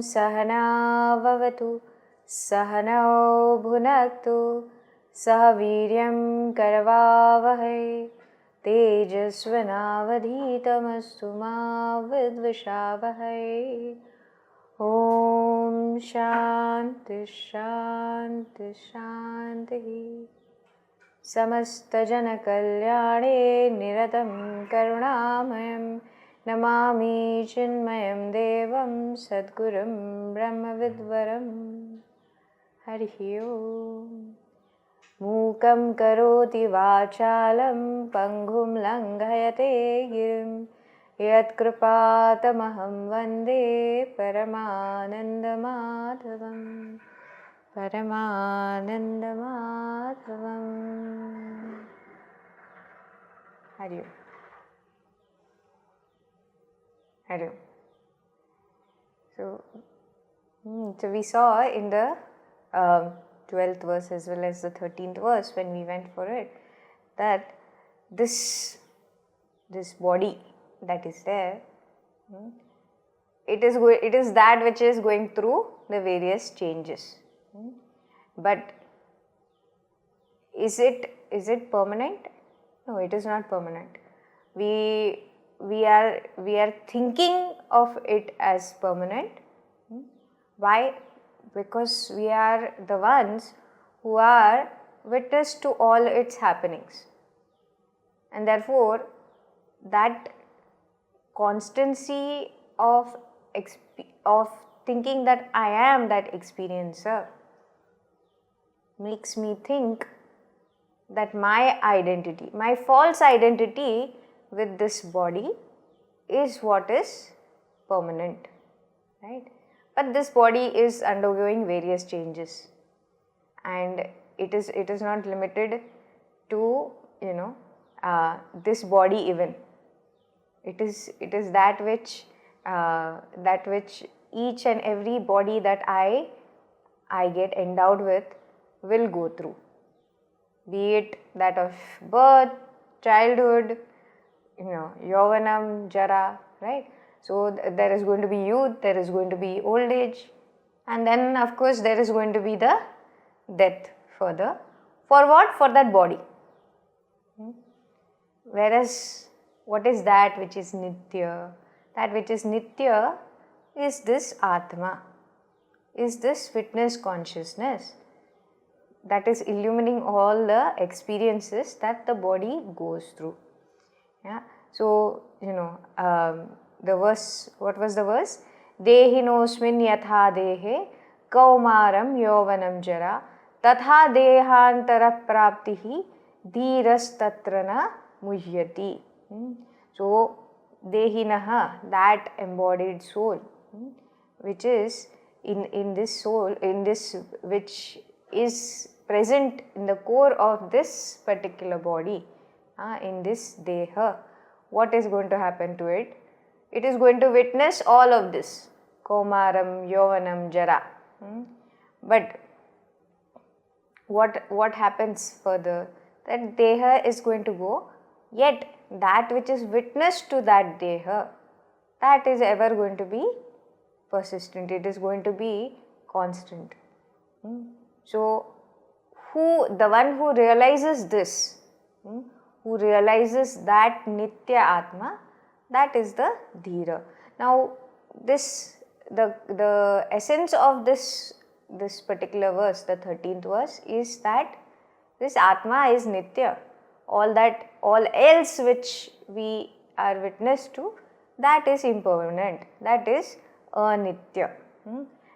सहना भवतु सहनौ भुनक्तु सह वीर्यं करवावहै तेजस्विनावधीतमस्तु मा विद्विषावहै। ॐ शान्ति शान्ति शान्तिः। समस्तजनकल्याणे निरतं करुणामयं नमामि चिन्मयं देवं सद्गुरुं ब्रह्मविद्वरम्। हरिः ओम्। मूकं करोति वाचालं पङ्गुं लङ्घयते गिरिं यत्कृपातमहं वन्दे परमानन्दमाधवम् परमानन्दमाधवम्। हरि ओम्। Hare. So we saw in the 12th verse as well as the 13th verse when we went for it, that this body that is there, it is that which is going through the various changes. But is it permanent? No, it is not permanent. We are thinking of it as permanent. Why? Because we are the ones who are witness to all its happenings, and therefore that constancy of thinking that I am that experiencer makes me think that my identity, my false identity with this body is what is permanent, right? But this body is undergoing various changes, and it is not limited to this body even. It is that which each and every body that I get endowed with will go through, be it that of birth, childhood, yauvanam, jara, right? So there is going to be youth, there is going to be old age, and then of course there is going to be the death further. For what? For that body. Whereas what is that which is nitya? That which is nitya is this Atma, is this witness consciousness that is illumining all the experiences that the body goes through. Yeah. So, the verse, what was the verse? Dehinosmin yatha dehe kaumaram yauvanam jara tatha dehantara praptihi dhiras tatrana mujyati. So, dehinaha, that embodied soul, which is in this soul, which is present in the core of this particular body, in this deha, what is going to happen to it? It is going to witness all of this, kaumaram, yauvanam, jara. But what happens further? That deha is going to go, yet that which is witness to that deha, that is ever going to be persistent, it is going to be constant. So, the one who realizes this, who realizes that Nitya Atma, that is the Dhira. Now, the essence of this particular verse, the 13th verse, is that this Atma is Nitya. All else which we are witness to, that is impermanent, that is anitya.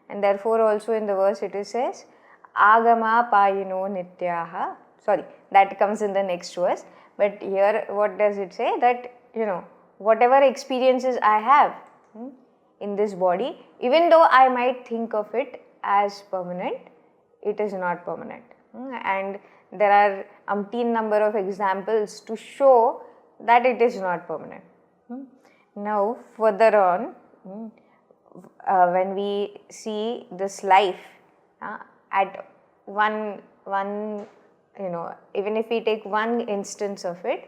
And therefore also in the verse it says, Agama payino nityaha. Sorry, that comes in the next verse. But here what does it say? That, whatever experiences I have in this body, even though I might think of it as permanent, it is not permanent. And there are umpteen number of examples to show that it is not permanent. Now further on, when we see this life at one even if we take one instance of it,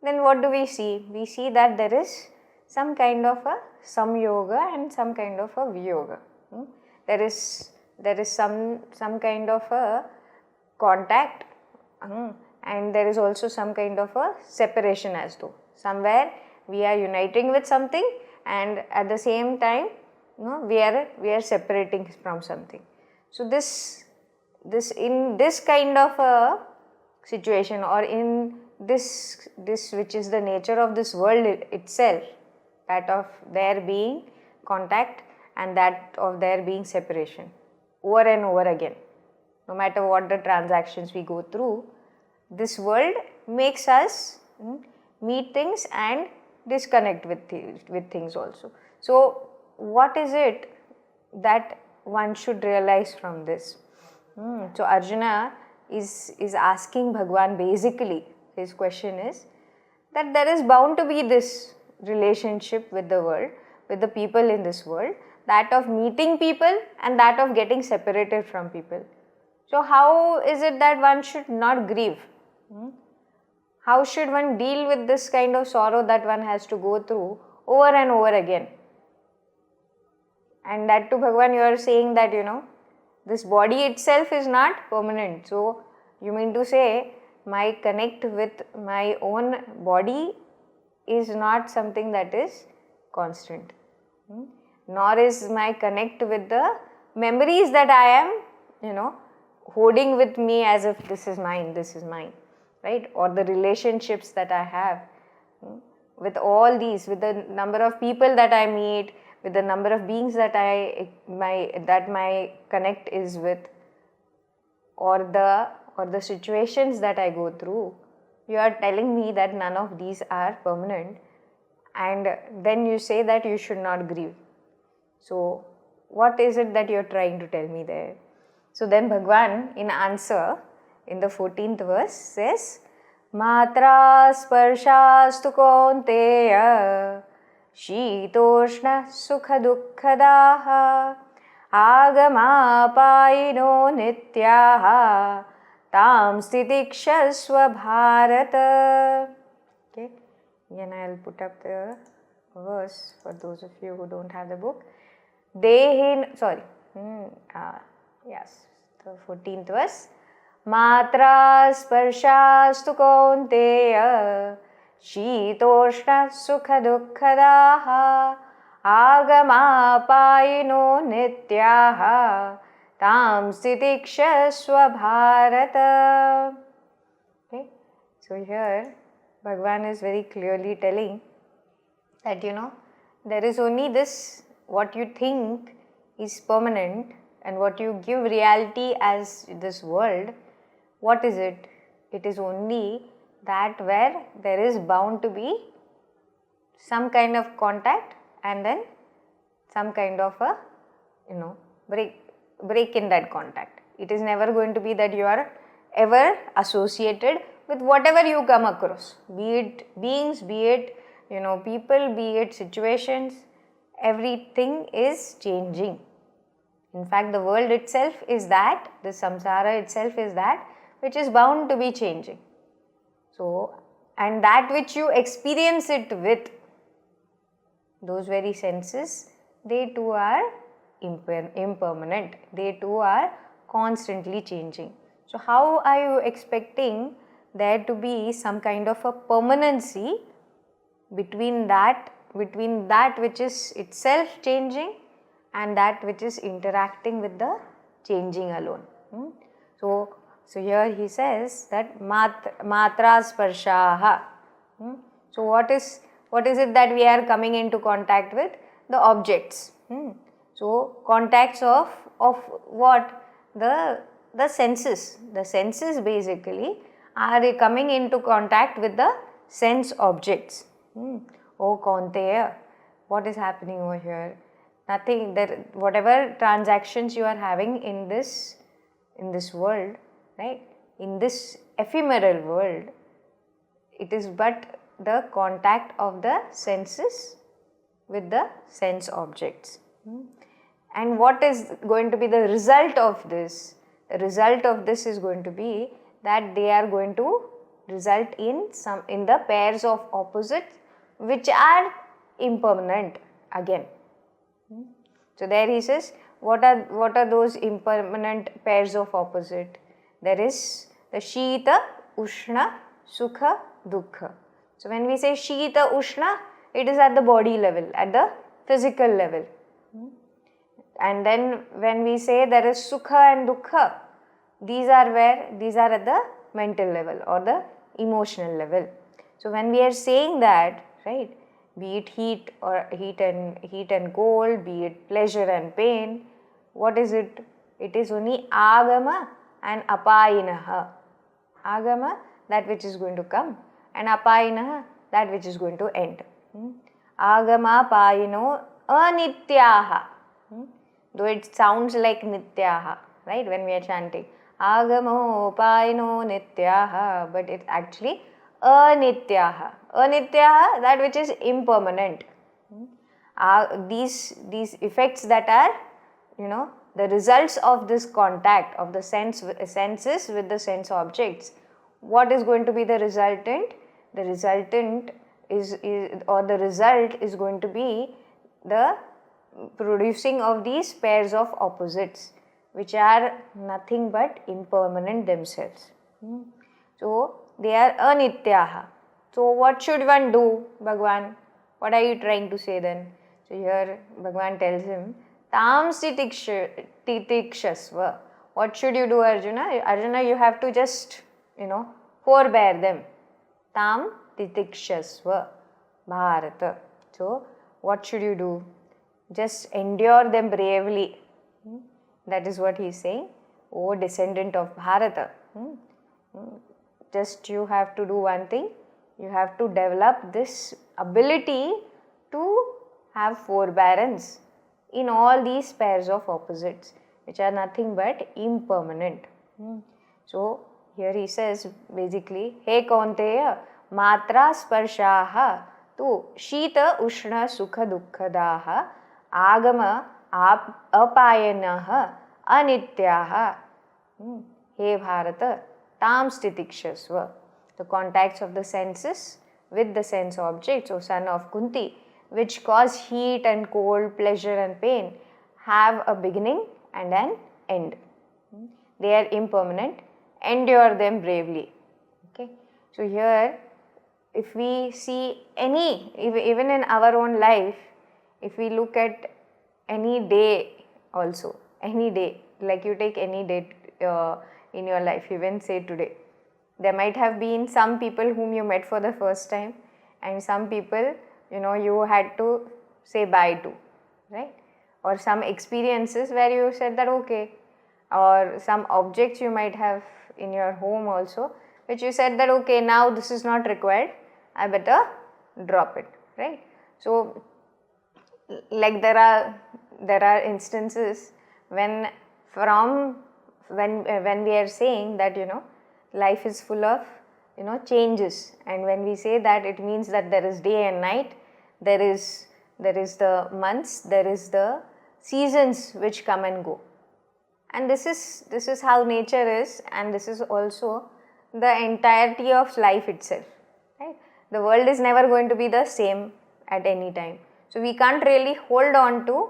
then what do we see? We see that there is some kind of a samyoga and some kind of a viyoga. There is some kind of a contact, and there is also some kind of a separation, as though somewhere we are uniting with something and at the same time we are separating from something. So this in this kind of a situation, or in this which is the nature of this world itself, that of there being contact and that of there being separation over and over again, no matter what the transactions we go through, this world makes us meet things and disconnect with things also. So what is it that one should realize from this? So Arjuna is asking Bhagwan, basically his question is that there is bound to be this relationship with the world, with the people in this world, that of meeting people and that of getting separated from people. So how is it that one should not grieve? How should one deal with this kind of sorrow that one has to go through over and over again? And that to Bhagwan you are saying that this body itself is not permanent. So you mean to say my connect with my own body is not something that is constant, nor is my connect with the memories that I am holding with me as if this is mine, right? Or the relationships that I have with all these, with the number of people that I meet, with the number of beings that my connect is with, or the situations that I go through. You are telling me that none of these are permanent, and then you say that you should not grieve. So what is it that you are trying to tell me there? So then Bhagwan in answer in the 14th verse says, Matra sparshastu kaunteya शीतोष्ण सुख दुःखदाः आगमापायिनो नित्याः तां स्थितिक्षस्व Bharat. Okay, again I'll put up the verse for those of you who don't have the book. Yes, the 14th verse. Matra sparshastu kaunteya शीतोष्ण सुख दुःखदाः आगमापायिनो नित्याः तां स्थितिक्षस्व Bharat. Okay, so here Bhagwan is very clearly telling that there is only this, what you think is permanent and what you give reality as this world. What is it? It is only that where there is bound to be some kind of contact and then some kind of a break in that contact. It is never going to be that you are ever associated with whatever you come across, be it beings, be it people, be it situations. Everything is changing. In fact, the world itself is that, the samsara itself is that which is bound to be changing. So, and that which you experience it with, those very senses, they too are impermanent. They too are constantly changing. So, how are you expecting there to be some kind of a permanency between that which is itself changing and that which is interacting with the changing alone? So here he says that matra sparshaha. So what is it that we are coming into contact with? The objects. So contacts of what? The senses. The senses basically are coming into contact with the sense objects. Oh Kaunteya, what is happening over here? Nothing. Whatever transactions you are having in this world, right? in this ephemeral world, it is but the contact of the senses with the sense objects. And what is going to be the result of this? The result of this is going to be that they are going to result in the pairs of opposites which are impermanent again. So there he says, what are those impermanent pairs of opposite? There is the Shita, Ushna, Sukha, Dukkha. So when we say Shita, Ushna, it is at the body level, at the physical level. And then when we say there is Sukha and Dukkha, these are where? These are at the mental level or the emotional level. So when we are saying that, right, be it heat and cold, be it pleasure and pain, what is it? It is only agama and apayinaha. Agama, that which is going to come, and apayinaha, that which is going to end. Agama payino anityaha. Though it sounds like nityaha, right, when we are chanting agamo payino nityaha, but it's actually anityaha. Anityaha, that which is impermanent. These effects that are, the results of this contact of the senses with the sense objects. What is going to be the resultant? The resultant the result is going to be the producing of these pairs of opposites, which are nothing but impermanent themselves. So they are anityaha. So what should one do, Bhagwan? What are you trying to say then? So here Bhagwan tells him, Tam titikshasva. What should you do, Arjuna? Arjuna, you have to just, forbear them. Tam titikshasva. Bharata. So what should you do? Just endure them bravely. That is what he is saying. O descendant of Bharata. Just you have to do one thing. You have to develop this ability to have forbearance in all these pairs of opposites, which are nothing but impermanent. So here he says basically, He Kaunteya, Matra Sparshaha tu Shita Ushna Sukha Dukkhadaha Agama Apayanaha Anityaha. He Bharata, Tam Stitikshasva. The contacts of the senses with the sense objects, O son of Kunti, which cause heat and cold, pleasure and pain, have a beginning and an end. They are impermanent. Endure them bravely. Okay. So here, if we see even in our own life, if we look at any day also, any day, like you take any day in your life, even say today, there might have been some people whom you met for the first time, and some people, you had to say bye to, right? Or some experiences where you said that okay, or some objects you might have in your home also, which you said that okay, now this is not required, I better drop it, right? So like there are instances when we are saying that life is full of changes, and when we say that, it means that there is day and night, there is the months, there is the seasons which come and go, and this is how nature is, and this is also the entirety of life itself, right? The world is never going to be the same at any time, so we can't really hold on to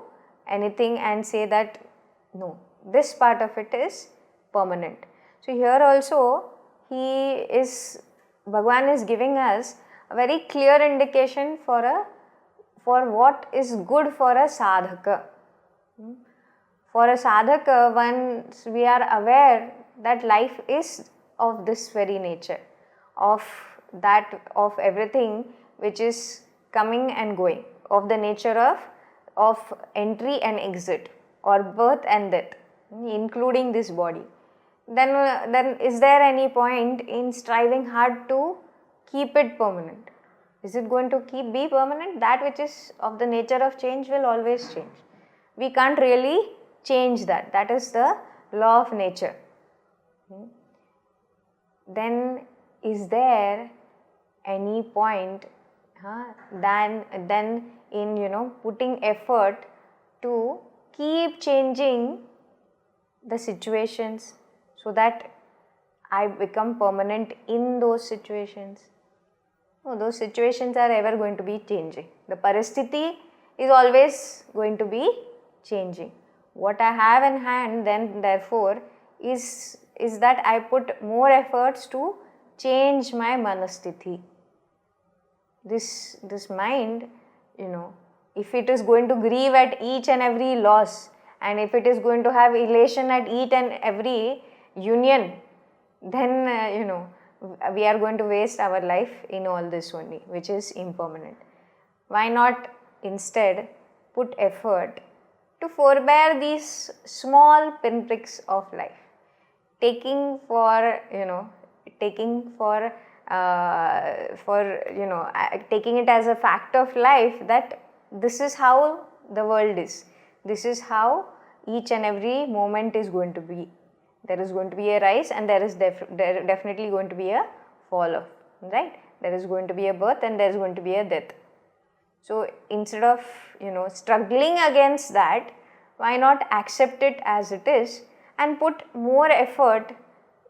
anything and say that no, this part of it is permanent. So here also Bhagwan is giving us a very clear indication for what is good for a sadhaka. For a sadhaka, once we are aware that life is of this very nature, of everything which is coming and going, of the nature of entry and exit, or birth and death, including this body, then is there any point in striving hard to keep it permanent? Is it going to be permanent? That which is of the nature of change will always change. We can't really change that. That is the law of nature. then is there any point than in putting effort to keep changing the situations so that I become permanent in those situations? No, those situations are ever going to be changing. The paristiti is always going to be changing. What I have in hand then therefore is that I put more efforts to change my manasthiti. This mind, if it is going to grieve at each and every loss, and if it is going to have elation at each and every union, then we are going to waste our life in all this only, which is impermanent. Why not instead put effort to forbear these small pinpricks of life, taking it as a fact of life that this is how the world is. This is how each and every moment is going to be. There is going to be a rise and there is definitely going to be a fall off, right? There is going to be a birth and there is going to be a death. So instead of struggling against that, why not accept it as it is and put more effort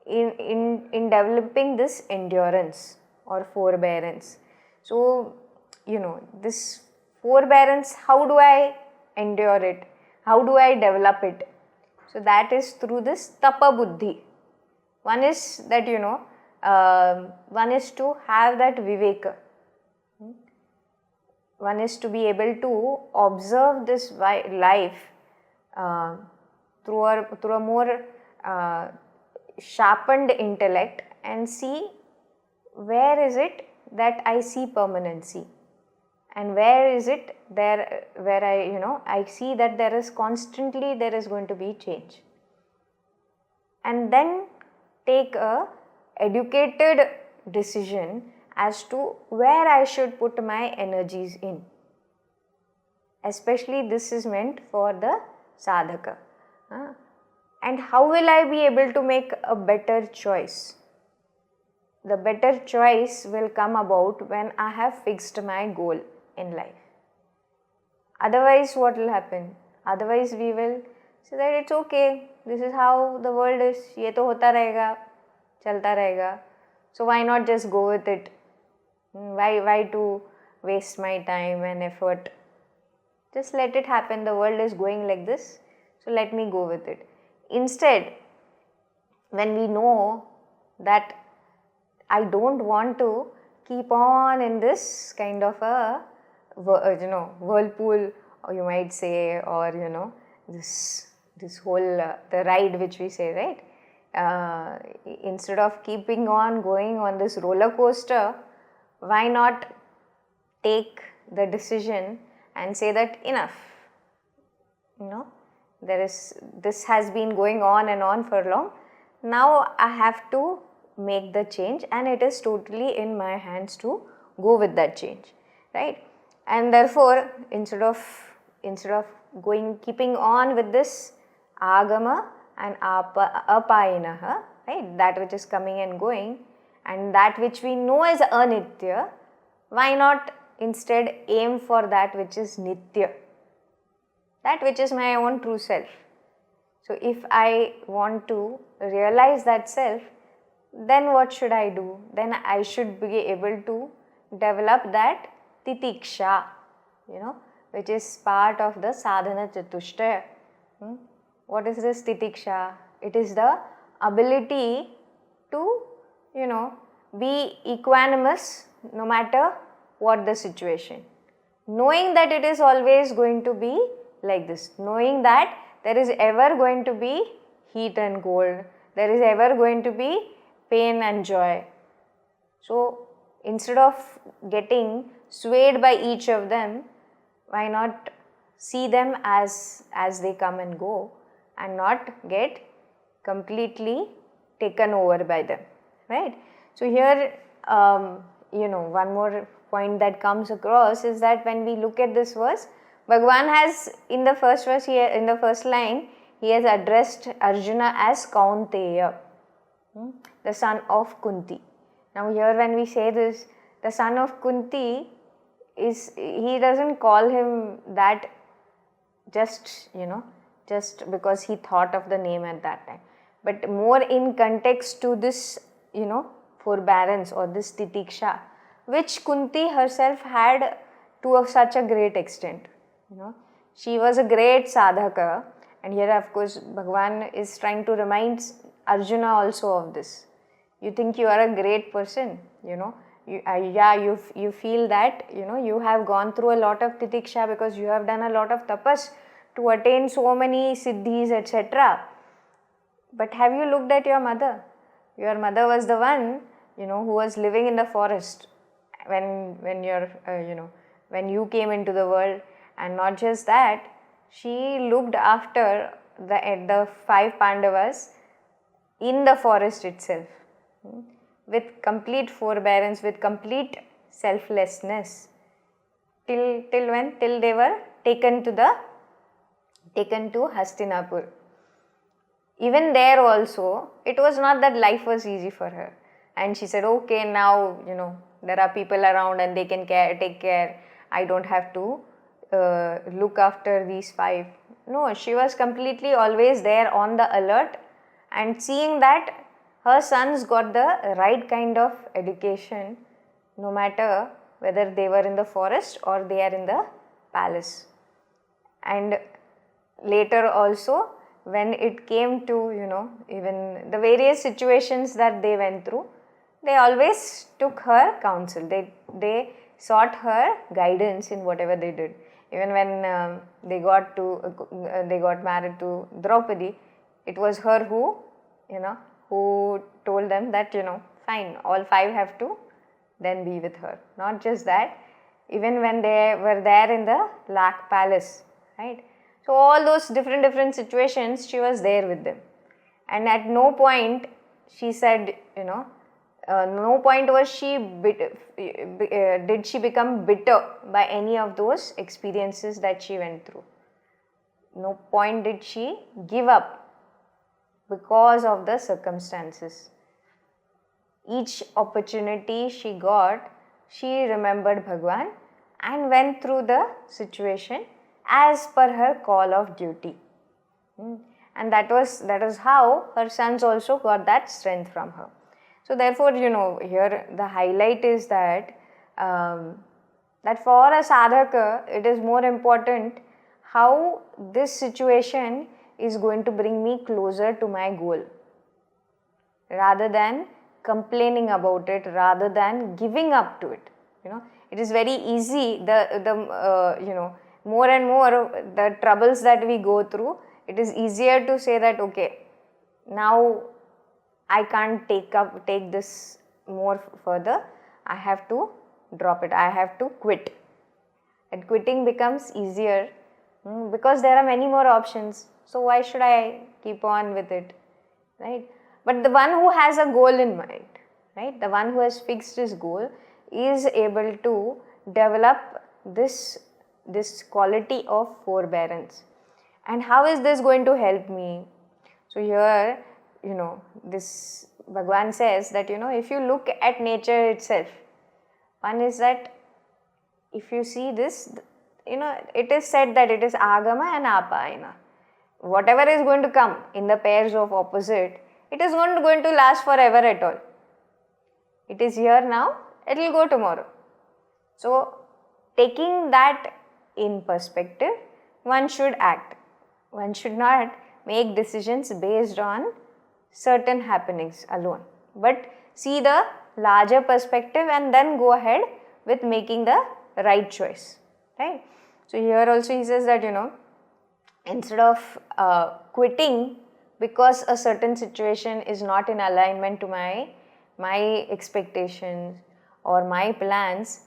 in developing this endurance or forbearance? So this forbearance, how do I endure it? How do I develop it? So that is through this tapa buddhi. One is that one is to have that viveka. One is to be able to observe this life through a more sharpened intellect and see where is it that I see permanency, and where is it there where I see that there is going to be change, and then take a educated decision as to where I should put my energies in. Especially this is meant for the sadhaka. And how will I be able to make a better choice? The better choice will come about when I have fixed my goal in life. Otherwise, what will happen? Otherwise, we will say that it's okay, this is how the world is, ye to hota rahega, chalta rahega. So why not just go with it? Why to waste my time and effort? Just let it happen. The world is going like this, so let me go with it. Instead, when we know that I don't want to keep on in this kind of a whirlpool, or you might say, or this whole the ride which we say, right? Instead of keeping on going on this roller coaster, why not take the decision and say that enough? This has been going on and on for long. Now I have to make the change, and it is totally in my hands to go with that change, right? And therefore, instead of keeping on with this agama and apayinaha, right, that which is coming and going, and that which we know is anitya, why not instead aim for that which is nitya, that which is my own true self? So if I want to realize that self, then what should I do? Then I should be able to develop that titiksha, which is part of the sadhana chatushtaya. What is this titiksha? It is the ability to, be equanimous no matter what the situation. Knowing that it is always going to be like this. Knowing that there is ever going to be heat and cold. There is ever going to be pain and joy. So instead of getting swayed by each of them, why not see them as they come and go, and not get completely taken over by them, right? So here, one more point that comes across is that when we look at this verse, Bhagavan has, in the first verse, in the first line, he has addressed Arjuna as Kaunteya. the son of Kunti. Now here when we say this, the son of Kunti, he doesn't call him that just because he thought of the name at that time, but more in context to this forbearance or this titiksha which Kunti herself had to such a great extent. She was a great sadhaka, and here of course Bhagavan is trying to remind Arjuna also of this. You think you are a great person, you feel that you have gone through a lot of titiksha because you have done a lot of tapas to attain so many siddhis, etc. But have you looked at your mother? Your mother was the one who was living in the forest when you came into the world. And not just that, she looked after the 5 Pandavas in the forest itself, with complete forbearance, with complete selflessness, till when? Till they were taken to Hastinapur. Even there also, it was not that life was easy for her. And she said, okay, now, there are people around and they can take care. I don't have to look after these 5. No, she was completely always there on the alert and seeing that her sons got the right kind of education, no matter whether they were in the forest or they are in the palace. And later also, when it came to, even the various situations that they went through, they always took her counsel. They sought her guidance in whatever they did. Even when they got married to Draupadi, it was her who told them that, fine, all 5 have to then be with her. Not just that, even when they were there in the Lakh Palace, right? So all those different situations, she was there with them. And at no point she said, no point was she did she become bitter by any of those experiences that she went through. No point did she give up because of the circumstances. Each opportunity she got, she remembered Bhagwan and went through the situation as per her call of duty. And that is how her sons also got that strength from her. So therefore, here the highlight is that that for a sadhaka, it is more important how this situation is going to bring me closer to my goal, rather than complaining about it, rather than giving up to it. It is very easy, more and more the troubles that we go through, it is easier to say that, okay, now I can't take this more further, I have to drop it, I have to quit. And quitting becomes easier because there are many more options. So why should I keep on with it, right? But the one who has a goal in mind, right? The one who has fixed his goal is able to develop this quality of forbearance. And how is this going to help me? So here, this Bhagwan says that, if you look at nature itself, one is that if you see this, it is said that it is agama and apayana. Whatever is going to come in the pairs of opposite, it is not going to last forever at all. It is here now, it will go tomorrow. So, taking that in perspective, one should act. One should not make decisions based on certain happenings alone, but see the larger perspective and then go ahead with making the right choice, right? So here also he says that, instead of quitting because a certain situation is not in alignment to my expectations or my plans,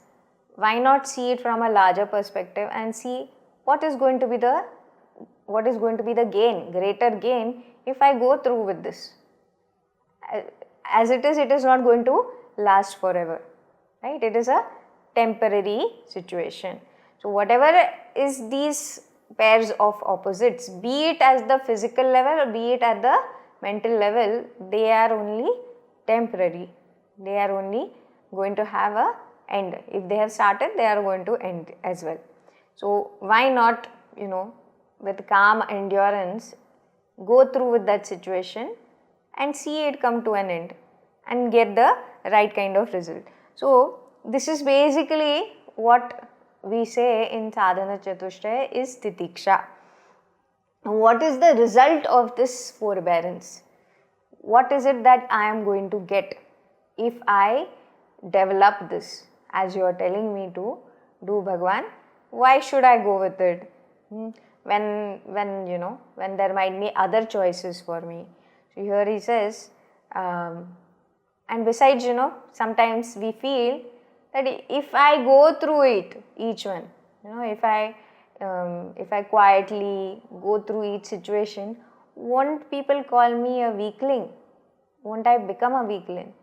why not see it from a larger perspective and see what is going to be the greater gain if I go through with this. As it is not going to last forever, right? It is a temporary situation. So whatever is these pairs of opposites, be it at the physical level or be it at the mental level, they are only temporary. They are only going to have a end. If they have started, they are going to end as well. So why not, with calm endurance, go through with that situation and see it come to an end and get the right kind of result. So this is basically what we say in sadhana chatushtaya is titiksha. What is the result of this forbearance? What is it that I am going to get if I develop this as you are telling me to do, Bhagwan? Why should I go with it? When there might be other choices for me. So here he says, and besides, sometimes we feel that if I go through it, each one, if I quietly go through each situation, won't people call me a weakling? Won't I become a weakling?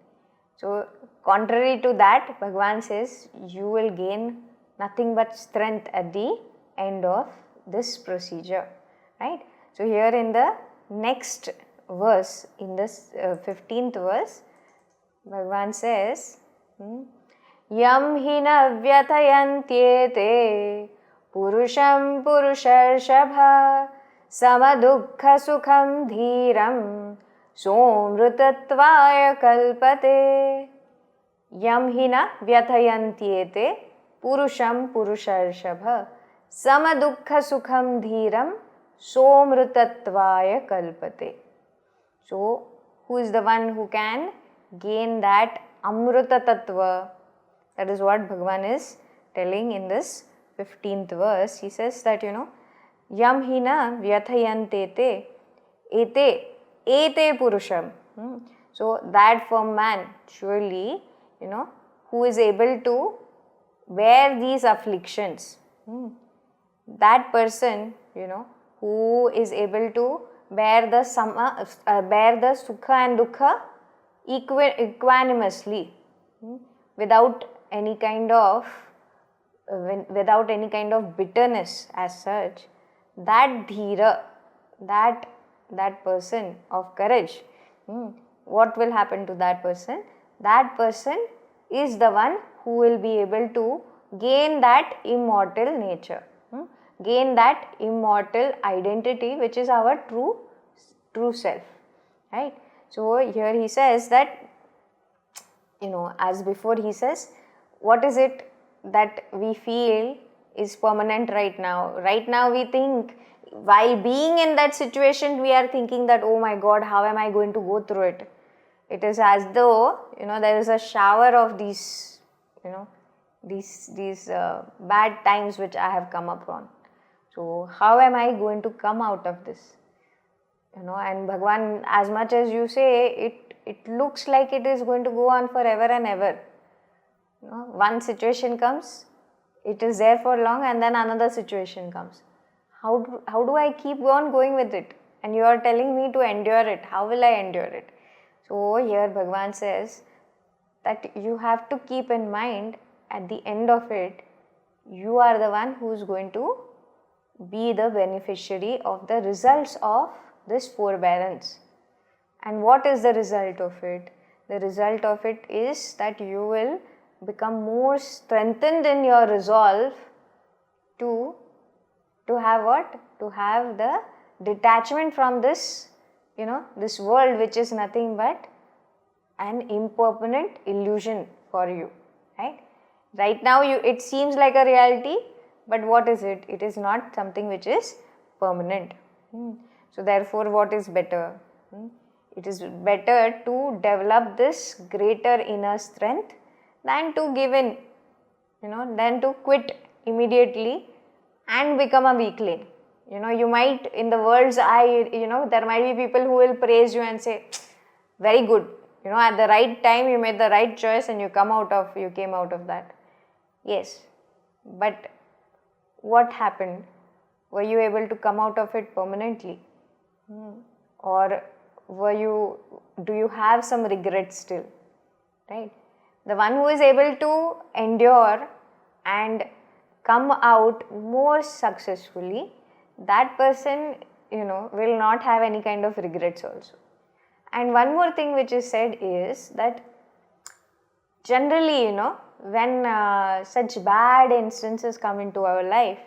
So contrary to that, Bhagavan says you will gain nothing but strength at the end of this procedure, right? So here in the next verse, in this 15th verse, Bhagavan says, Yam hina vyathayantyete purusham purusharshabha samadukha sukham dhiram somrutatvaya kalpate. Yam hina vyathayantyete purusham purusharshabha samadukha sukham dhiram somrutatvaya kalpate. So, who is the one who can gain that amruta tattva? That is what Bhagavan is telling in this 15th verse. He says that, Yam hina vyathayantete ete purusham. So, that firm man, surely, who is able to bear these afflictions, that person, who is able to bear the sukha and dukha equanimously, without any kind of bitterness as such, that dhira, that person of courage, what will happen to that person? That person is the one who will be able to gain that immortal nature, gain that immortal identity, which is our true self, right? So here he says that, as before he says, what is it that we feel is permanent right now? Right now we think, while being in that situation, we are thinking that, oh my God, how am I going to go through it? It is as though, there is a shower of these, these bad times which I have come upon. So how am I going to come out of this? And Bhagavan, as much as you say, it looks like it is going to go on forever and ever. One situation comes, it is there for long, and then another situation comes. How do I keep on going with it? And you are telling me to endure it. How will I endure it? So here Bhagavan says that you have to keep in mind, at the end of it, you are the one who is going to be the beneficiary of the results of this forbearance. And what is the result of it? The result of it is that you will become more strengthened in your resolve to have what? To have the detachment from this, this world, which is nothing but an impermanent illusion for you, right? Right now it seems like a reality, but what is it? It is not something which is permanent. So therefore, what is better? It is better to develop this greater inner strength than to give in, than to quit immediately and become a weakling. You might, in the world's eye, there might be people who will praise you and say, very good, at the right time you made the right choice and you came out of that. Yes, but what happened? Were you able to come out of it permanently? Or do you have some regrets still? Right? The one who is able to endure and come out more successfully, that person, will not have any kind of regrets also. And one more thing which is said is that generally, when such bad instances come into our life,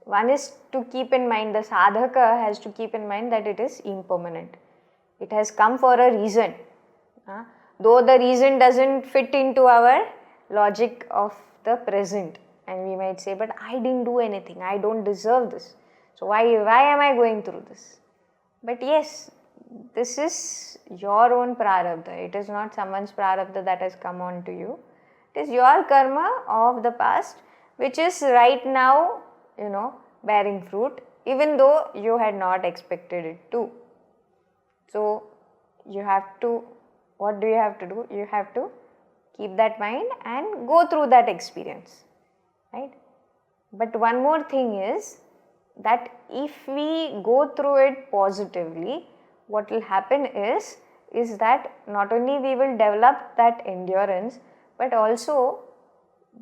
one is to keep in mind, the sadhaka has to keep in mind that it is impermanent. It has come for a reason. Though the reason doesn't fit into our logic of the present, and we might say, but I didn't do anything, I don't deserve this, so why am I going through this? But yes, this is your own prarabdha. It is not someone's prarabdha that has come on to you. It is your karma of the past which is right now, bearing fruit, even though you had not expected it to. So what do you have to do? You have to keep that mind and go through that experience, right? But one more thing is that if we go through it positively, what will happen is that not only we will develop that endurance, but also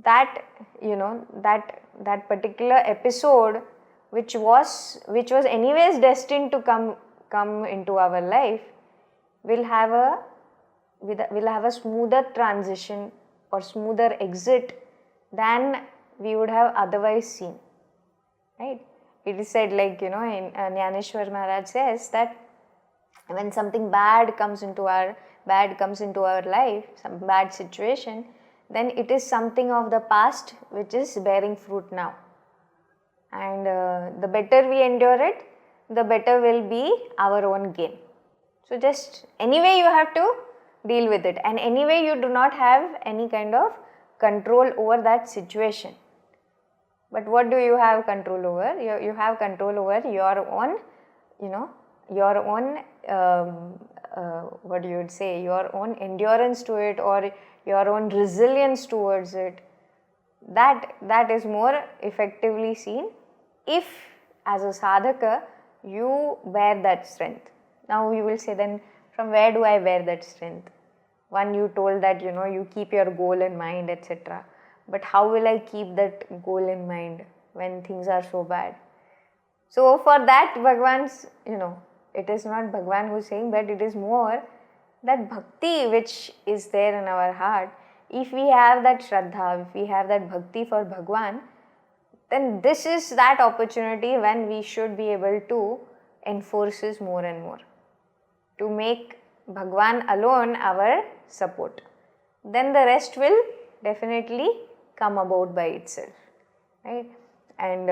that that particular episode which was anyways destined to come into our life will have a smoother transition or smoother exit than we would have otherwise seen, right? It is said, like, in Jnaneshwar Maharaj says that when something bad comes into our life, some bad situation, then it is something of the past which is bearing fruit now. And the better we endure it, the better will be our own gain. So just anyway you have to deal with it, and anyway you do not have any kind of control over that situation. But what do you have control over? You have control over your own, your own, what you would say, your own endurance to it, or your own resilience towards it. That is more effectively seen if, as a sadhaka, you bear that strength. Now you will say, then from where do I bear that strength? One, you told that you keep your goal in mind, etc. But how will I keep that goal in mind when things are so bad? So for that, Bhagwan's, it is not Bhagwan who is saying, but it is more that bhakti which is there in our heart. If we have that shraddha, if we have that bhakti for Bhagwan, then this is that opportunity when we should be able to enforce this more and more, to make Bhagwan alone our support. Then the rest will definitely come about by itself, right? And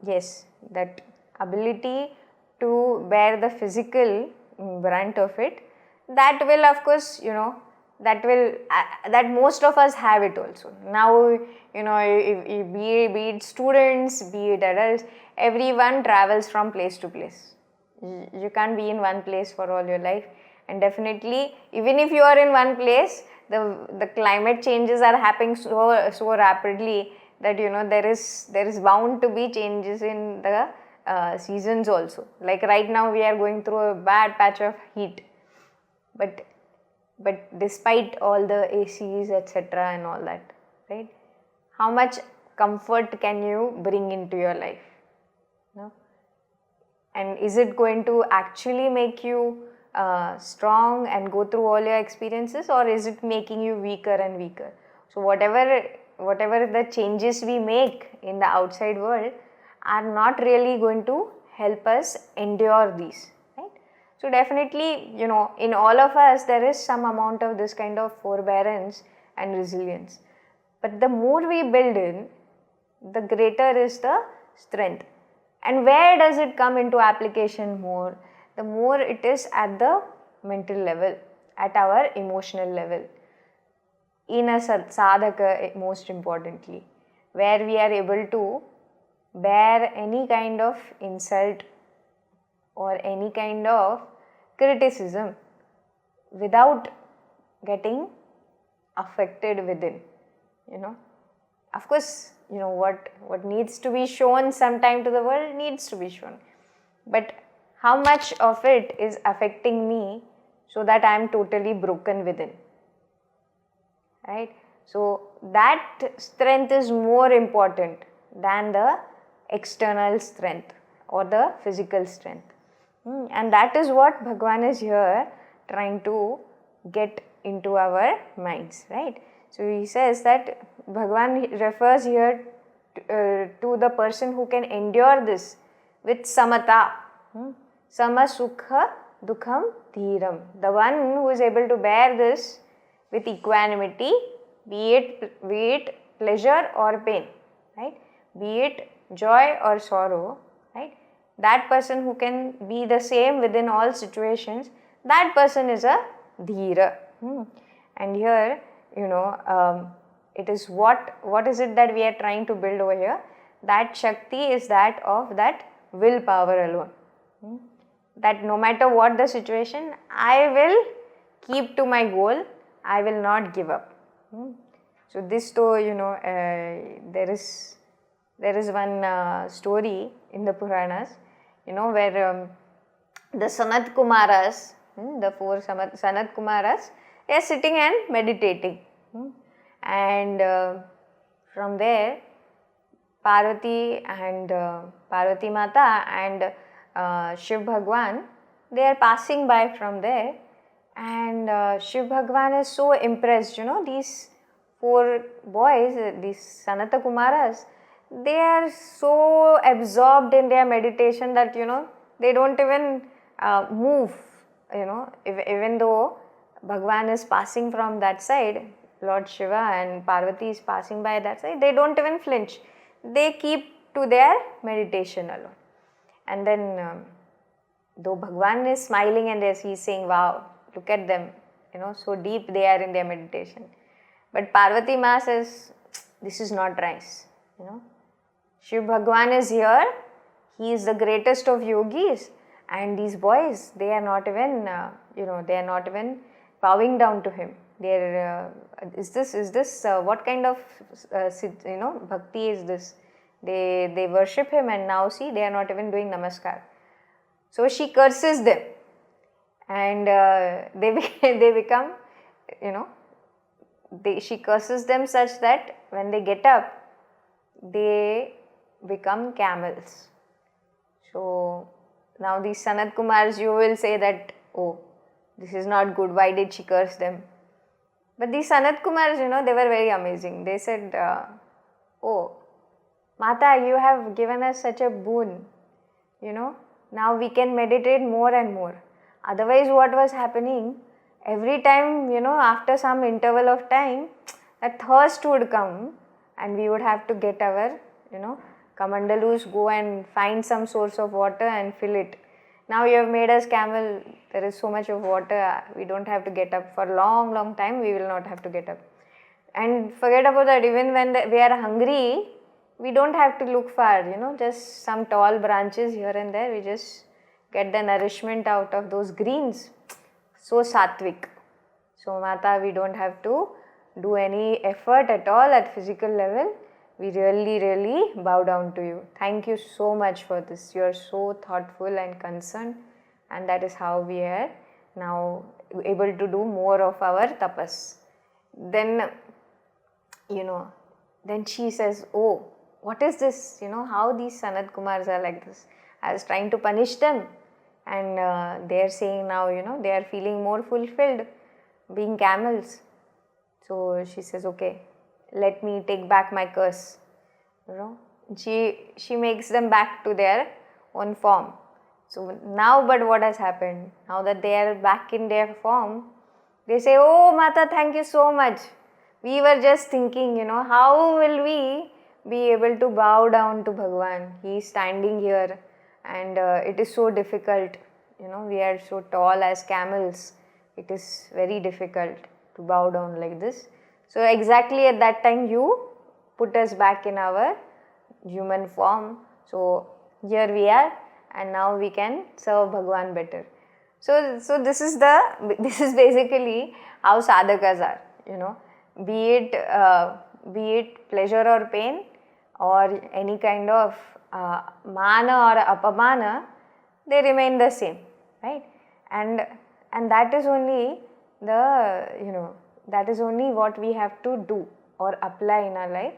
yes, that ability to bear the physical brunt of it, that will, of course, that most of us have it also. Now, be it students, be it adults, everyone travels from place to place. You can't be in one place for all your life, and definitely, even if you are in one place, the climate changes are happening so rapidly that there is bound to be changes in the seasons also. Like right now we are going through a bad patch of heat, but despite all the ACs, etc. and all that, right, how much comfort can you bring into your life? And is it going to actually make you strong and go through all your experiences, or is it making you weaker and weaker? So whatever the changes we make in the outside world are not really going to help us endure these, right? So definitely, in all of us there is some amount of this kind of forbearance and resilience. But the more we build in, the greater is the strength. And where does it come into application more? The more it is at the mental level, at our emotional level, in a sadhaka most importantly, where we are able to bear any kind of insult or any kind of criticism without getting affected within. Of course, what needs to be shown sometime to the world needs to be shown, but how much of it is affecting me so that I am totally broken within, right? So that strength is more important than the external strength or the physical strength. And that is what Bhagwan is here trying to get into our minds, right? So he says that Bhagwan refers here to the person who can endure this with samata, sama sukha dukham dhiram, the one who is able to bear this with equanimity, be it pleasure or pain, right? Be it joy or sorrow, right? That person who can be the same within all situations, that person is a dhira. And here, it is what is it that we are trying to build over here? That Shakti is that of that willpower alone. That no matter what the situation, I will keep to my goal, I will not give up. So this though, there is one story in the Puranas, where the Sanat Kumaras, the four Sanat Kumaras, they are sitting and meditating. And from there, Parvati Mata and Shiv Bhagwan, they are passing by from there, and Shiv Bhagwan is so impressed. These four boys, these Sanata Kumaras, they are so absorbed in their meditation that they don't even move. Even though Bhagwan is passing from that side, Lord Shiva and Parvati is passing by that side, they don't even flinch. They keep to their meditation alone. And then though Bhagwan is smiling and he's saying, wow, look at them, so deep they are in their meditation. But Parvati Ma says, this is not nice. Shiv Bhagwan is here, he is the greatest of yogis, and these boys, they are not even, they are not even bowing down to him. They are, is this what kind of, bhakti is this? They worship him, and now see, they are not even doing namaskar. So she curses them, and they become, she curses them such that when they get up, they become camels. So now these Sanat Kumars, you will say that, oh, this is not good, why did she curse them? But these Sanat Kumars, they were very amazing. They said, oh, Mata, you have given us such a boon, now we can meditate more and more. Otherwise, what was happening, every time, after some interval of time, a thirst would come and we would have to get our, kamandalus, go and find some source of water and fill it. Now you have made us camel, there is so much of water, we don't have to get up. For a long time, we will not have to get up. And forget about that, even when we are hungry, we don't have to look far, just some tall branches here and there, we just get the nourishment out of those greens. So sattvic. So Mata, we don't have to do any effort at all at physical level. We really bow down to you. Thank you so much for this. You are so thoughtful and concerned, and that is how we are now able to do more of our tapas. Then, then she says, oh, what is this? How these Sanat Kumars are like this? I was trying to punish them, and they are saying now, they are feeling more fulfilled being camels. So she says, okay, let me take back my curse. She makes them back to their own form. So now, but what has happened? Now that they are back in their form, they say, oh Mata, thank you so much. We were just thinking, how will we be able to bow down to Bhagwan? He is standing here, and it is so difficult. We are so tall as camels. It is very difficult to bow down like this. So exactly at that time, you put us back in our human form. So here we are, and now we can serve Bhagwan better. So this is basically how sadhakas are. Be it pleasure or pain, or any kind of mana or apamana, they remain the same, right? And that is only that is only what we have to do or apply in our life.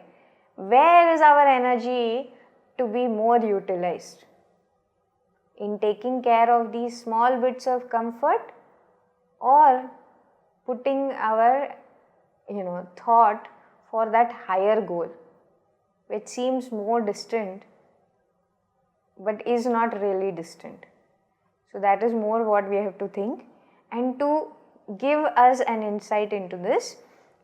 Where is our energy to be more utilized? in taking care of these small bits of comfort, or putting our thought for that higher goal, which seems more distant but is not really distant. So that is more what we have to think. And to give us an insight into this,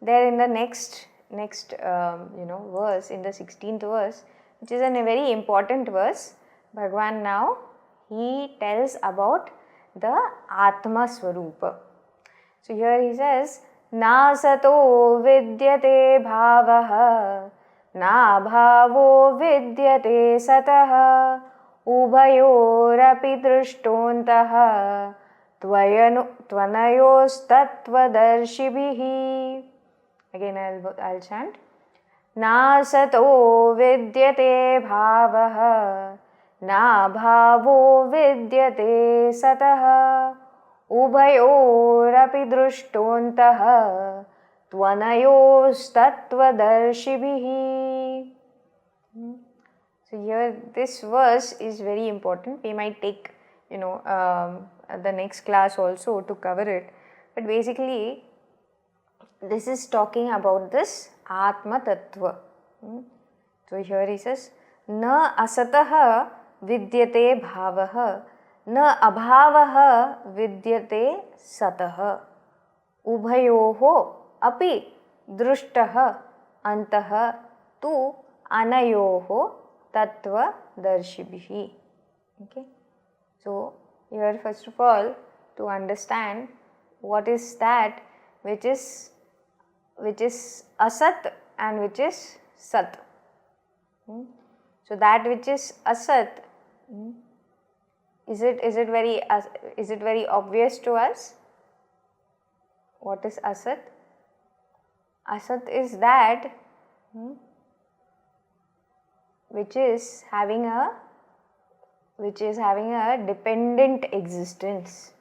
there in the next verse, in the 16th verse, which is a very important verse, Bhagwan now he tells about the Atma Swarupa. So here he says, Na sato vidyate bhavaha, na bhavo vidyate satah, ubhayorapi drishtontaha, tvanayostattvadarshibhihi. Again I'll chant. Na sato vidyate bhavaha, na bhavo vidyate satah, ubhayorapi drishtontaha, tvanayostattvadarshibhihi. So here this verse is very important. We might take the next class also to cover it, but basically this is talking about this Atma Tattva. So here he says, Na asatah vidyate bhavaha, na abhavaha vidyate satah, ubhayoho api drushtah antah tu anayoho tattva darshibhihi. Okay. So here first of all, to understand what is that which is asat and which is sat. So that which is asat, is it very obvious to us? What is asat? Asat is that which is having a dependent existence.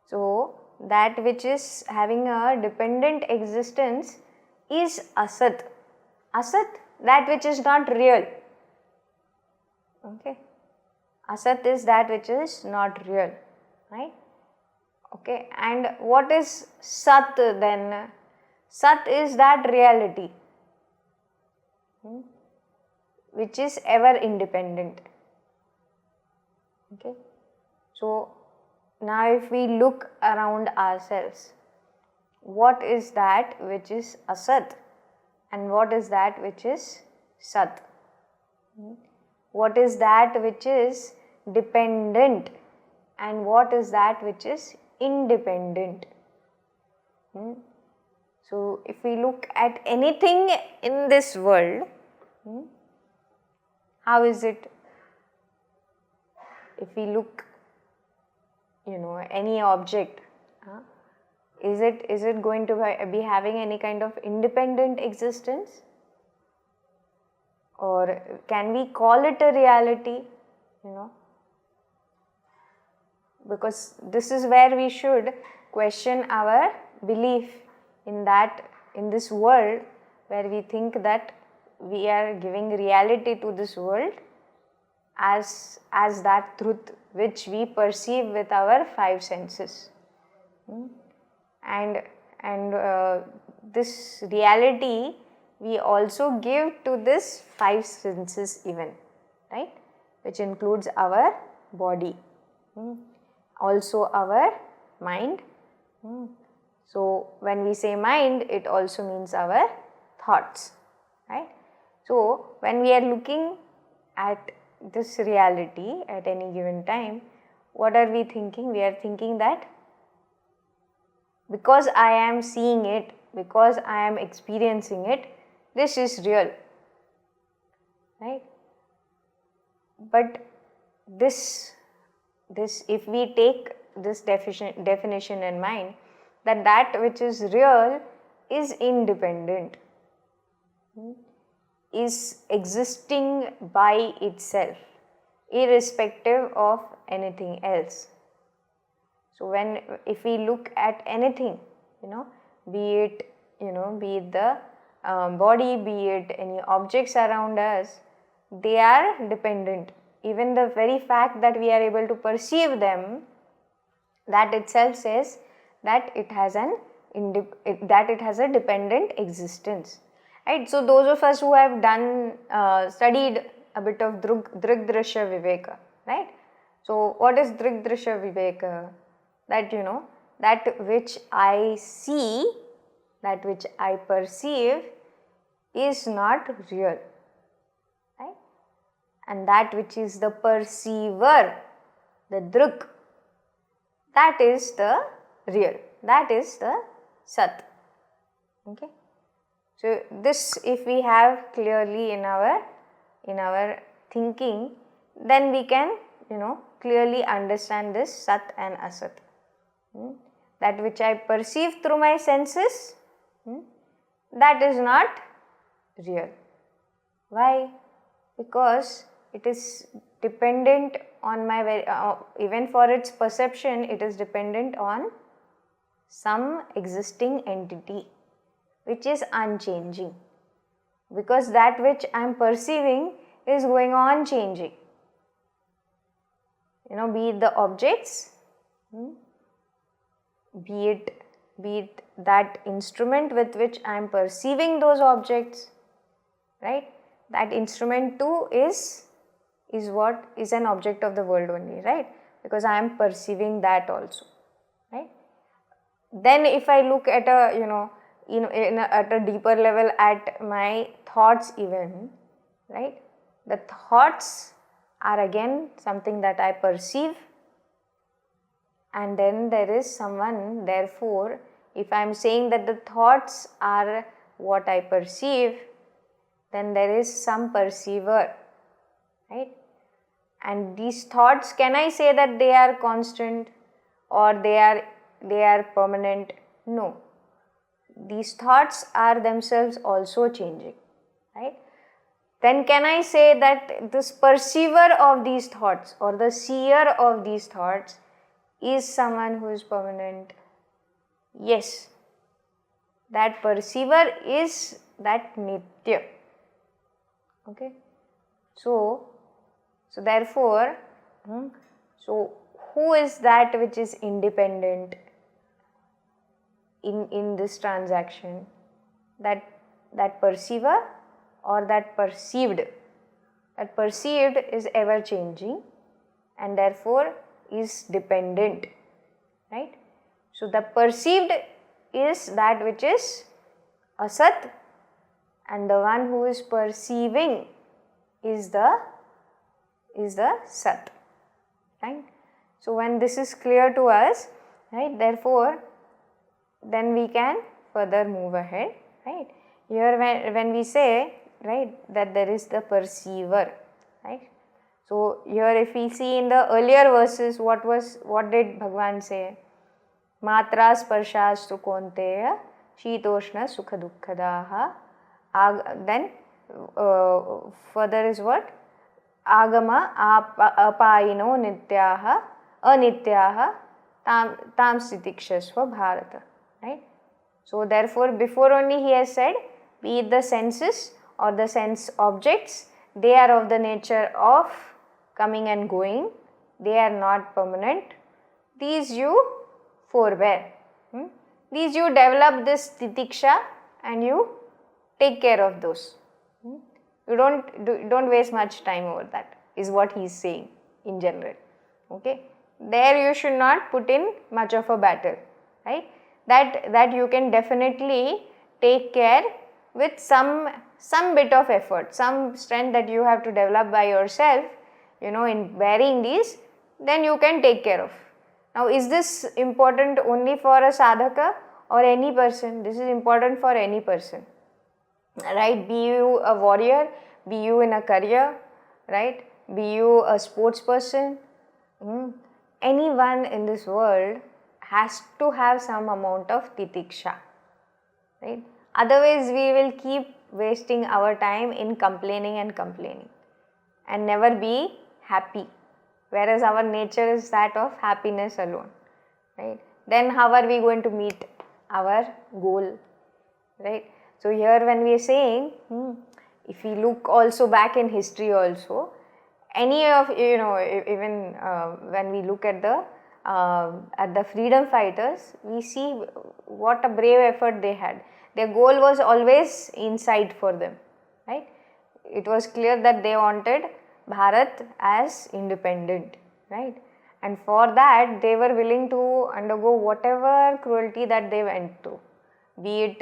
So that which is having a dependent existence is asat. Asat, that which is not real. Okay. Asat is that which is not real, right? Okay. And what is sat then? Sat is that reality which is ever independent. Okay. So now if we look around ourselves, what is that which is asat and what is that which is sat? What is that which is dependent and what is that which is independent? So if we look at anything in this world, how is it? If we look, any object, is it going to be having any kind of independent existence? Or can we call it a reality? Because this is where we should question our belief in this world, where we think that we are giving reality to this world as that truth which we perceive with our five senses. And this reality we also give to this five senses even, right? Which includes our body, also our mind. So when we say mind, it also means our thoughts, right? So when we are looking at this reality at any given time, what are we thinking? We are thinking that because I am seeing it, because I am experiencing it, this is real, right? But this if we take this definition in mind, that which is real is independent, is existing by itself, irrespective of anything else. So if we look at anything, be it the body, be it any objects around us, they are dependent. Even the very fact that we are able to perceive them, that itself says that it has a dependent existence, right? So those of us who have studied a bit of Drigdrishya Viveka, right? So what is Drigdrishya Viveka? That that which I see, that which I perceive is not real, right? And that which is the perceiver, the Drig, that is the real, that is the Sat. Okay. So this, if we have clearly in our thinking, then we can clearly understand this Sat and Asat. That which I perceive through my senses, that is not real. Why? Because it is dependent on even for its perception, it is dependent on some existing entity which is unchanging. Because that which I am perceiving is going on changing. Be it the objects, be it that instrument with which I am perceiving those objects, right? That instrument too is an object of the world only, right? Because I am perceiving that also, right? Then if I look at at a deeper level at my thoughts even, right? The thoughts are again something that I perceive, and then there is someone, therefore, if I am saying that the thoughts are what I perceive, then there is some perceiver, right? And these thoughts, can I say that they are constant or they are permanent? No. These thoughts are themselves also changing, right? Then can I say that this perceiver of these thoughts or the seer of these thoughts is someone who is permanent? Yes. That perceiver is that Nitya. Okay. So therefore, so who is that which is independent in this transaction? That perceiver or that perceived? That perceived is ever changing and therefore is dependent, right? So the perceived is that which is Asat, and the one who is perceiving is the Sat, right? So when this is clear to us, right, therefore then we can further move ahead, right? Here when we say, right, that there is the perceiver, right? So here if we see in the earlier verses, what did Bhagavan say? Matra sparshastu konteya shitoshna sukha dukkhadaha. Then further is what? Agama apayino nityaha anityaha tam sitikshasva bharata, right? So therefore before only he has said, be it the senses or the sense objects, they are of the nature of coming and going, they are not permanent. These you forbear. These you develop this titiksha and you take care of those. You don't waste much time over that, is what he is saying in general. Okay, there you should not put in much of a battle, right? That you can definitely take care with some bit of effort, some strength that you have to develop by yourself, in bearing these, then you can take care of. Now is this important only for a sadhaka or any person? This is important for any person, right? Be you a warrior, be you in a career, right? Be you a sports person, anyone in this world has to have some amount of titiksha, right? Otherwise we will keep wasting our time in complaining and never be happy, whereas our nature is that of happiness alone, right? Then how are we going to meet our goal, right? So here when we are saying, if we look also back in history also, any of, even when we look at the freedom fighters, we see what a brave effort they had. Their goal was always in sight for them, right? It was clear that they wanted Bharat as independent, right? And for that they were willing to undergo whatever cruelty that they went through, be it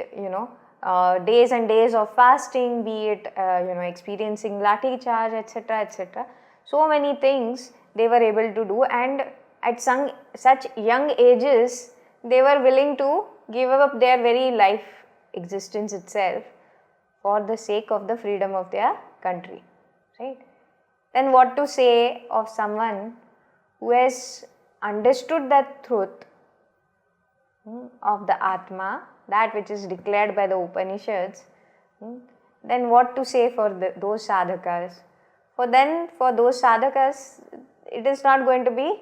days and days of fasting, be it experiencing lathi charge, etc., etc. So many things they were able to do, and at such young ages they were willing to give up their very life existence itself for the sake of the freedom of their country, right? Then what to say of someone who has understood that truth of the Atma, that which is declared by the Upanishads? Then what to say for those sadhakas? For those sadhakas, it is not going to be,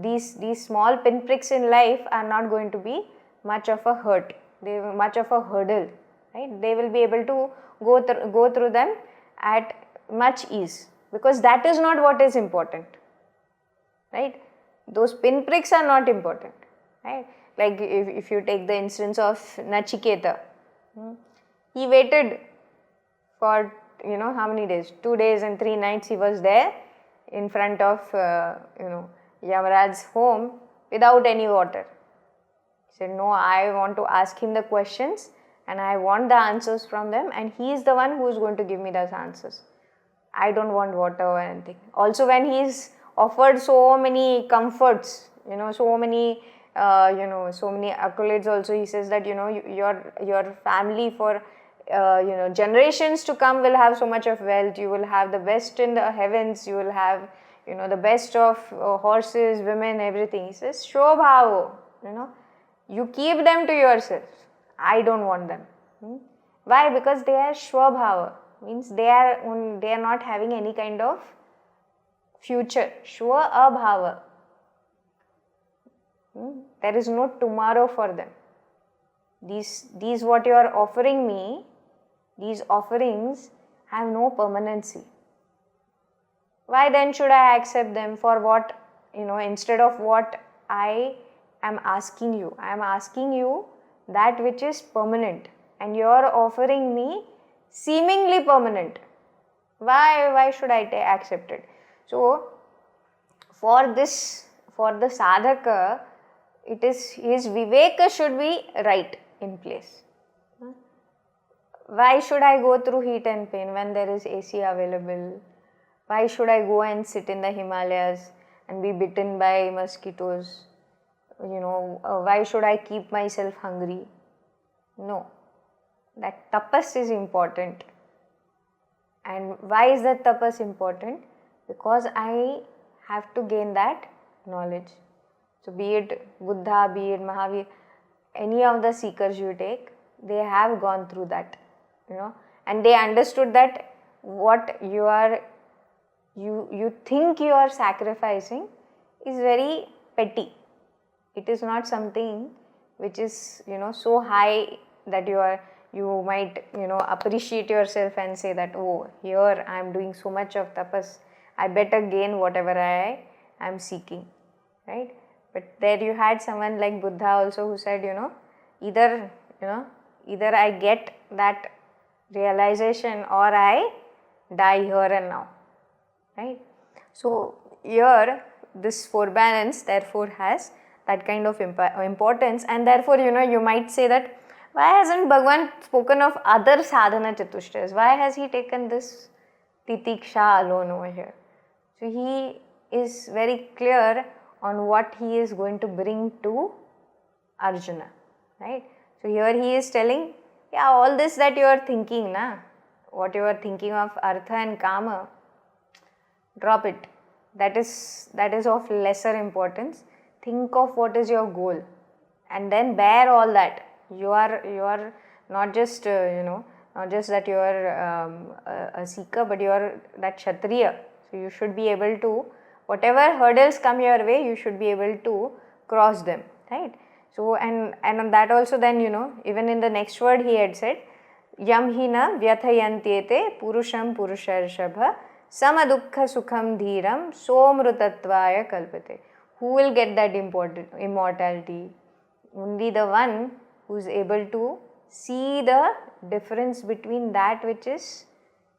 these small pinpricks in life are not going to be much of a hurt, much of a hurdle, right? They will be able to go through them at much ease, because that is not what is important, right? Those pinpricks are not important, right? Like if you take the instance of Nachiketa, he waited for how many days? 2 days and 3 nights he was there in front of Yamaraj's home without any water. He said, no, I want to ask him the questions and I want the answers from them, and he is the one who is going to give me those answers. I don't want water or anything. Also, when he is offered so many comforts, so many accolades also, he says that your family for generations to come will have so much of wealth, you will have the best in the heavens, you will have the best of horses, women, everything. He says, Shobhavo, you keep them to yourself. I don't want them. Why? Because they are Shwabhava, means they are not having any kind of future. Shwa abhava. There is no tomorrow for them. These what you are offering me, these offerings have no permanency. Why then should I accept them? For what? Instead of what I am asking you. I am asking you that which is permanent, and you are offering me seemingly permanent. Why should I accept it? So for the sadhaka, it is his viveka should be right in place. Why should I go through heat and pain when there is AC available? Why should I go and sit in the Himalayas and be bitten by mosquitoes? Why should I keep myself hungry? No. That tapas is important. And why is that tapas important? Because I have to gain that knowledge. So be it Buddha, be it Mahavir, any of the seekers you take, they have gone through that, and they understood that what you think you are sacrificing is very petty. It is not something which is so high that you might appreciate yourself and say that, oh, here I am doing so much of tapas, I better gain whatever I am seeking, right? But there you had someone like Buddha also who said, either I get that realization or I die here and now, right? So here this forbearance therefore has that kind of importance, and therefore you might say that why hasn't Bhagavan spoken of other sadhana chatushtas? Why has he taken this titiksha alone over here? So he is very clear on what he is going to bring to Arjuna, right? So here he is telling, all this that you are thinking, what you are thinking of artha and kama, drop it. That is of lesser importance. Think of what is your goal, and then bear all that. You are not just not just that you are a seeker, but you are that kshatriya. So you should be able to, whatever hurdles come your way, you should be able to cross them, right? So and on that also, then even in the next word he had said, yam hina vyathayantyete purusham purusharshabha samadukha sukham dhiram somrutatvaya kalpate. Who will get that immortality? Only the one who is able to see the difference between that which is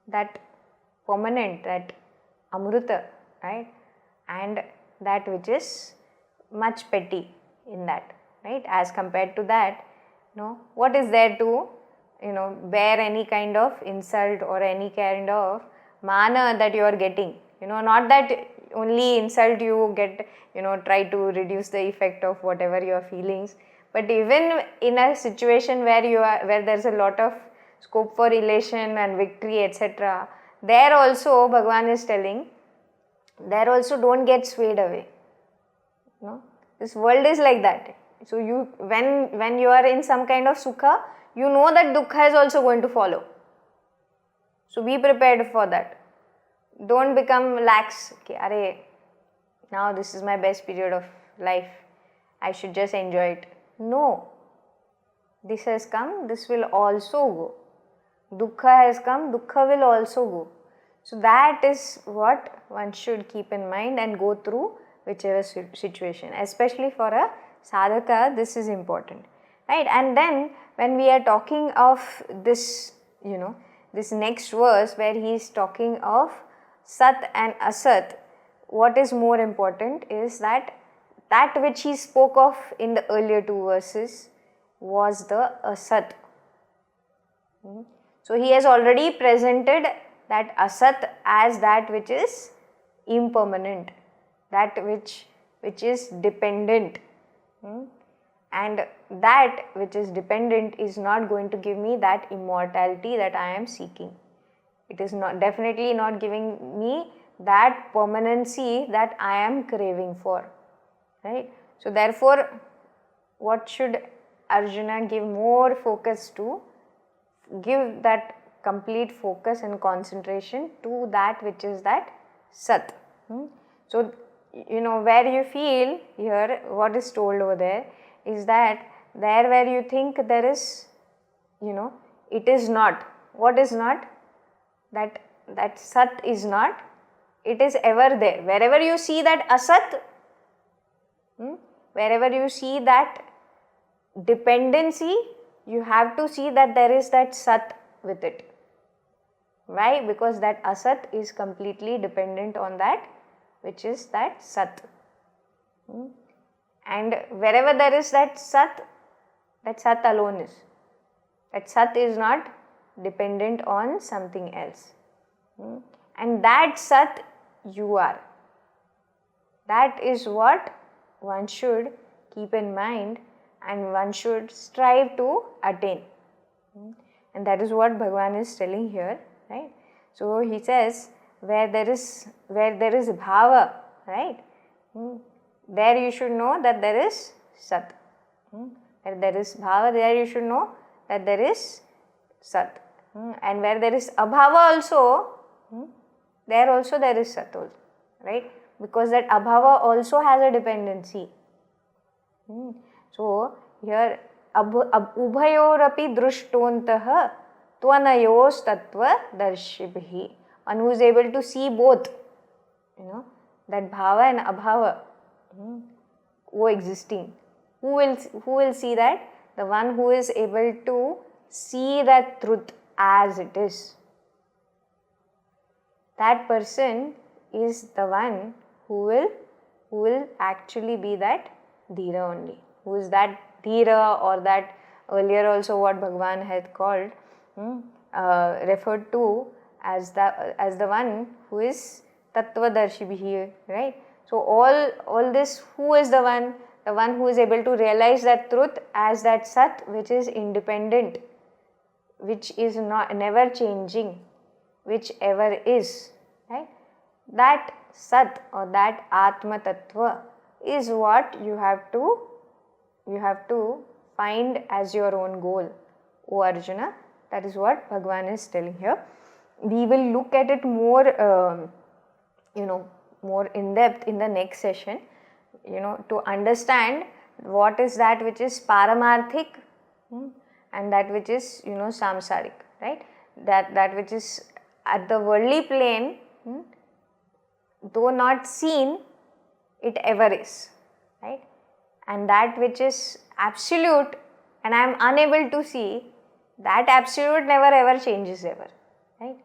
that permanent, that amruta, right, and that which is much petty in that, right, as compared to that, what is there to, bear any kind of insult or any kind of mana that you are getting, not that only insult you get, try to reduce the effect of whatever your feelings, but even in a situation where there's a lot of scope for elation and victory, etc., there also Bhagavan is telling, there also don't get swayed away. This world is like that. So when you are in some kind of sukha, you know that dukkha is also going to follow. So be prepared for that. Don't become lax. Okay, arey, now this is my best period of life, I should just enjoy it. No. This has come, this will also go. Dukkha has come, dukkha will also go. So that is what one should keep in mind and go through whichever situation. Especially for a sadhaka, this is important. Right? And then when we are talking of this, this next verse where he is talking of Sat and Asat, what is more important is that which he spoke of in the earlier two verses was the Asat. So he has already presented that Asat as that which is impermanent, that which is dependent. And that which is dependent is not going to give me that immortality that I am seeking. It is definitely not giving me that permanency that I am craving for. Right? So therefore, what should Arjuna give more focus to? Give that complete focus and concentration to that which is that Sat. So, where you feel here, what is told over there is that there where you think there is, it is not. What is not? That Sat is not. It is ever there. Wherever you see that Asat, wherever you see that dependency, you have to see that there is that Sat with it. Why? Because that Asat is completely dependent on that which is that Sat. And wherever there is that Sat alone is. That Sat is not dependent on something else. And that Sat you are. That is what one should keep in mind and one should strive to attain. And that is what Bhagavan is telling here, right? So he says, where there is bhava, right? There you should know that there is Sat. Where there is bhava, there you should know that there is Sat. And where there is abhava also, there also there is Sat also, right? Because that abhava also has a dependency. So here ubhayorapi drushtontah tvanayos tattva darshibhi. One who is able to see both, that bhava and abhava coexisting. Who will see that? The one who is able to see that truth as it is. That person is the one who will actually be that dhira only. Who is that dhira, or that earlier also what Bhagavan had called, referred to as the one who is tattvadarshibhi, right? So all this, who is the one? The one who is able to realize that truth as that Sat which is independent, which is never changing, which ever is, right? That Sat or that Atma Tattva is what you have to find as your own goal, O Arjuna. That is what Bhagavan is telling here. We will look at it more, more in depth in the next session, to understand what is that which is paramarthik and that which is, samsarik, right? That which is at the worldly plane though not seen, it ever is, right? And that which is absolute and I am unable to see, that absolute never ever changes ever, right?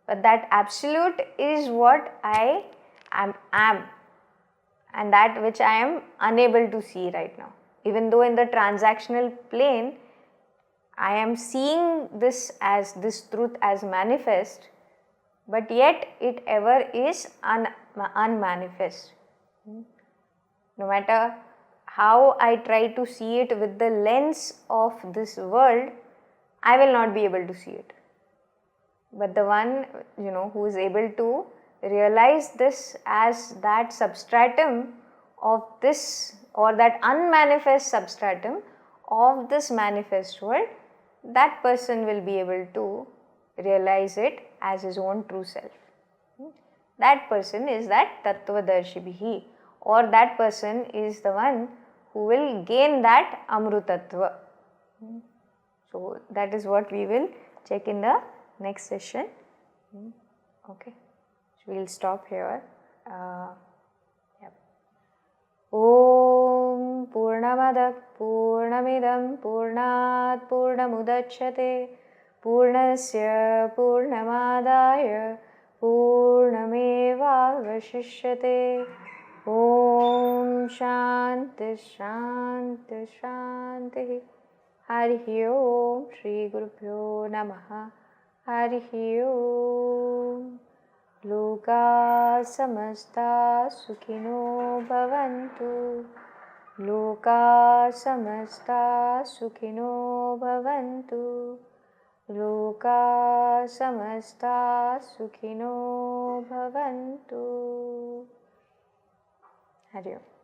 But that absolute is what I am, and that which I am unable to see right now. Even though in the transactional plane, I am seeing this truth as manifest, but yet it ever is unmanifest. No matter how I try to see it with the lens of this world, I will not be able to see it. But the one, who is able to realize this as that substratum of this, or that unmanifest substratum of this manifest world, that person will be able to realize it as his own true self. That person is that Tattvadarshibihi, or that person is the one who will gain that Amrutatva. So that is what we will check in the next session. Okay, so we will stop here. Om Purnamadah Purnamidam Purnat Purnamudachyate Purnasya Purnamadaya Purnameva Vashishyate. Om Shanti Shanti Shanti. Harihi Om Shri Gurubhyo Namaha. Harihi Om. Loka samasta sukhino bhavantu. Loka samasta sukhino bhavantu. Loka samasta sukhino bhavantu. Hari Om.